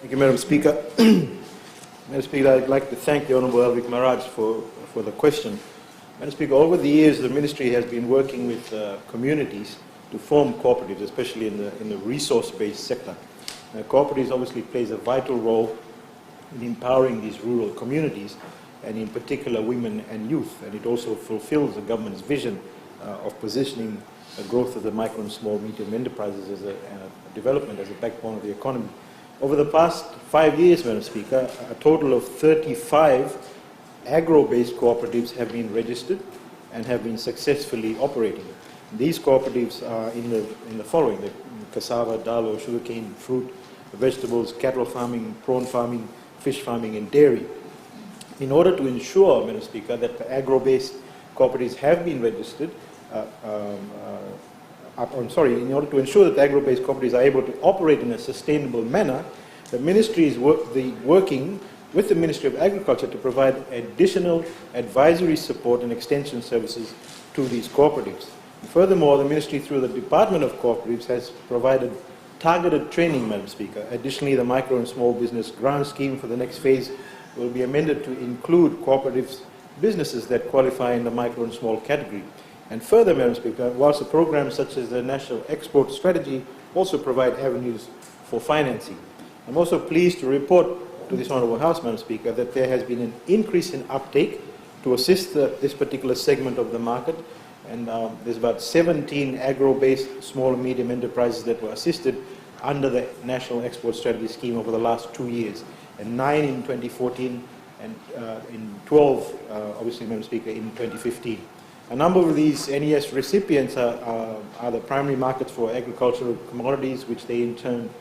Thank you, Madam Speaker. Madam Speaker, I'd like to thank the Honourable Alvik Maraj for the question. Madam Speaker, over the years, the Ministry has been working with communities to form cooperatives, especially in the resource-based sector. Cooperatives obviously plays a vital role in empowering these rural communities, and in particular women and youth, and it also fulfills the government's vision of positioning the growth of the micro and small medium enterprises as a development as a backbone of the economy. Over the past 5 years, Madam Speaker, a total of 35 agro-based cooperatives have been registered and have been successfully operating. These cooperatives are in the following: the cassava, dalo, sugarcane, fruit, vegetables, cattle farming, prawn farming, fish farming, and dairy. In order to ensure, Madam Speaker, that the agro-based cooperatives have been registered, in order to ensure that the agro-based cooperatives are able to operate in a sustainable manner, the Ministry is working with the Ministry of Agriculture to provide additional advisory support and extension services to these cooperatives. And furthermore, the Ministry, through the Department of Cooperatives, has provided targeted training, Madam Speaker. Additionally, the Micro and Small Business Grant Scheme for the next phase will be amended to include cooperatives businesses that qualify in the micro and small category. And further, Madam Speaker, whilst the programs such as the National Export Strategy also provide avenues for financing. I'm also pleased to report to this Honourable House, Madam Speaker, that there has been an increase in uptake to assist this particular segment of the market, and there's about 17 agro-based small and medium enterprises that were assisted under the National Export Strategy Scheme over the last 2 years, and 9 in 2014 and in 12, obviously, Madam Speaker, in 2015. A number of these NES recipients are the primary markets for agricultural commodities, which they in turn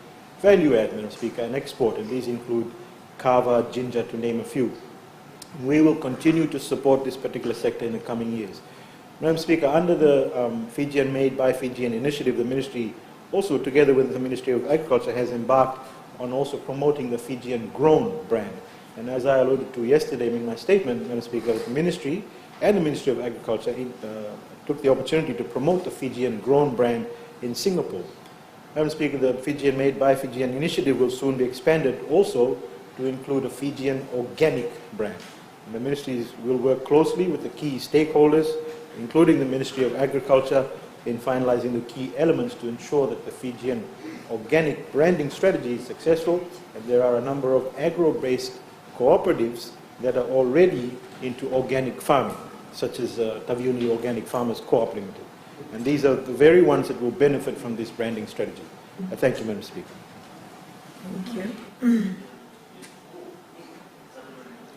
value add, Madam Speaker, and export, and these include kava, ginger, to name a few. We will continue to support this particular sector in the coming years. Madam Speaker, under the Fijian Made by Fijian initiative, the Ministry also, together with the Ministry of Agriculture, has embarked on also promoting the Fijian Grown brand. And as I alluded to yesterday in my statement, Madam Speaker, the Ministry and the Ministry of Agriculture took the opportunity to promote the Fijian Grown brand in Singapore. Madam Speaker, the Fijian Made by Fijian initiative will soon be expanded also to include a Fijian organic brand. And the ministries will work closely with the key stakeholders, including the Ministry of Agriculture, in finalizing the key elements to ensure that the Fijian organic branding strategy is successful. And there are a number of agro-based cooperatives that are already into organic farming, such as Taviuni Organic Farmers Co-op Limited. And these are the very ones that will benefit from this branding strategy. Thank you, Madam Speaker. Thank you.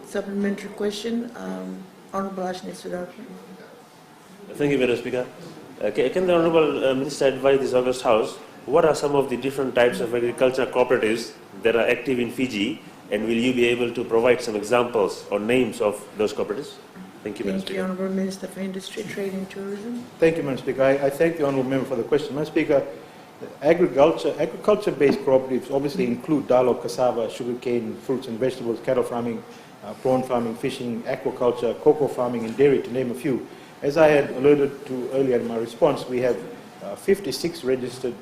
Supplementary question, Honourable Ashni Sudhakar. Thank you, Madam Speaker. Can the Honourable Minister advise this August House what are some of the different types of agricultural cooperatives that are active in Fiji, and will you be able to provide some examples or names of those cooperatives? Thank you, Madam Speaker. Thank you, Honourable Minister for Industry, Trade and Tourism. Thank you, Madam Speaker. I thank the Honourable Member for the question. Madam Speaker, agriculture-based cooperatives obviously include dalo, cassava, sugarcane, fruits and vegetables, cattle farming, prawn farming, fishing, aquaculture, cocoa farming, and dairy, to name a few. As I had alluded to earlier in my response, we have 56 registered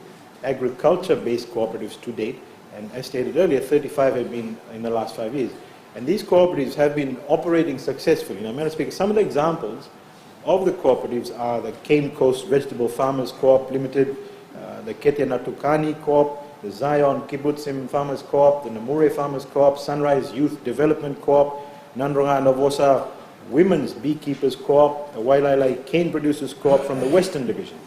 agriculture-based cooperatives to date, and as stated earlier, 35 have been in the last 5 years. And these cooperatives have been operating successfully. Now, Madam Speaker, some of the examples of the cooperatives are the Cane Coast Vegetable Farmers Co-op Limited, the Ketenatukani Co-op, the Zion Kibbutzim Farmers Co-op, the Namure Farmers Co-op, Sunrise Youth Development Co-op, Nandronga Novosa Women's Beekeepers Co-op, the Wailalai Cane Producers Co-op from the Western Division.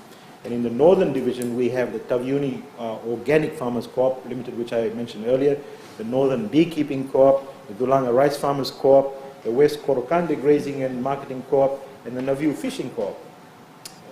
And in the Northern Division, we have the Taviuni Organic Farmers Co-op Limited, which I mentioned earlier, the Northern Beekeeping Co-op, the Dulanga Rice Farmers Co-op, the West Korokande Grazing and Marketing Co-op, and the Naviu Fishing Co-op.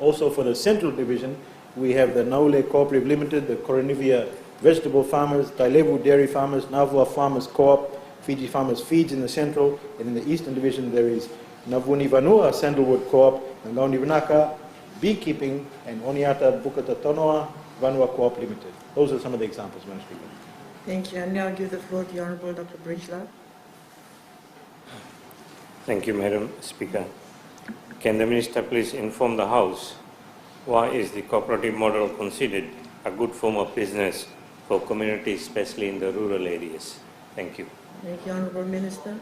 Also for the Central Division, we have the Naule Cooperative Limited, the Coronivia Vegetable Farmers, Tailevu Dairy Farmers, Navua Farmers Co-op, Fiji Farmers Feeds in the Central, and in the Eastern Division there is Navuni Vanua Sandalwood Co-op, and Launi Vanaka Beekeeping, and Oniata Bukata Tonoa Vanua Co-op Limited. Those are some of the examples, Madam Speaker. Thank you. And now I give the floor to the Honourable Dr. Bridgelove. Thank you, Madam Speaker. Can the Minister please inform the House why is the cooperative model considered a good form of business for communities, especially in the rural areas? Thank you. Thank you, Honorable Minister.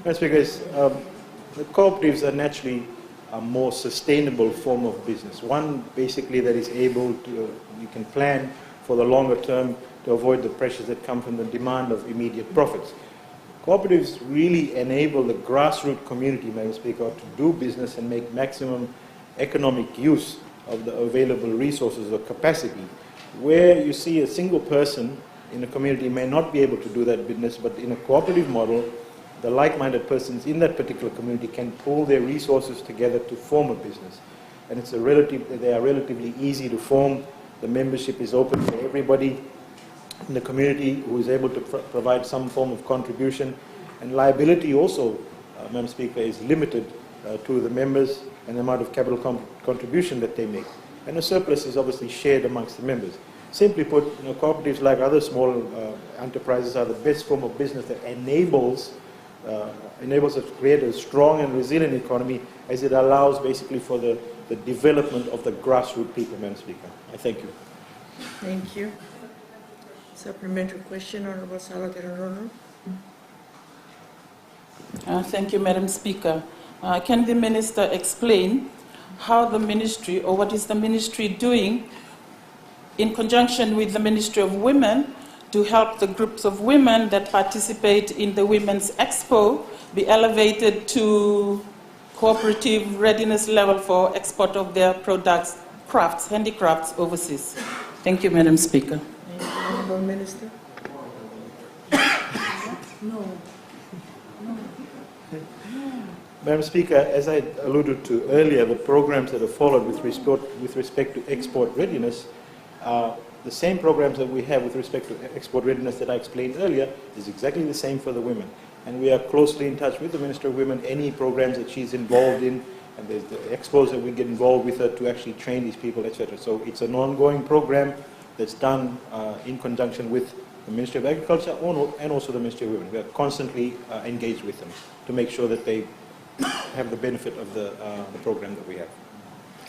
That's because the cooperatives are naturally a more sustainable form of business. One basically that is able to, you can plan for the longer term to avoid the pressures that come from the demand of immediate profits. Cooperatives really enable the grassroots community, Madam Speaker, to do business and make maximum economic use of the available resources or capacity. Where you see a single person in a community may not be able to do that business, but in a cooperative model, the like-minded persons in that particular community can pool their resources together to form a business. And they are relatively easy to form. The membership is open for everybody in the community who is able to provide some form of contribution. And liability also, Madam Speaker, is limited to the members and the amount of capital contribution that they make. And the surplus is obviously shared amongst the members. Simply put, cooperatives like other small enterprises are the best form of business that enables us to create a strong and resilient economy, as it allows basically for the development of the grassroots people, Madam Speaker. I thank you. Thank you. Supplementary question, Honorable Salaterano. Thank you, Madam Speaker. Can the Minister explain how the Ministry, or what is the Ministry doing in conjunction with the Ministry of Women to help the groups of women that participate in the Women's Expo be elevated to cooperative readiness level for export of their products, crafts, handicrafts overseas? Thank you, Madam Speaker. Thank you, Honorable Minister. Madam Speaker, as I alluded to earlier, the programs that have followed with respect to export readiness, the same programs that we have with respect to export readiness that I explained earlier is exactly the same for the women. And we are closely in touch with the Minister of Women, any programs that she's involved in, and there's the expos that we get involved with her to actually train these people, etc. So it's an ongoing program that's done in conjunction with the Ministry of Agriculture and also the Ministry of Women. We are constantly engaged with them to make sure that they have the benefit of the program that we have.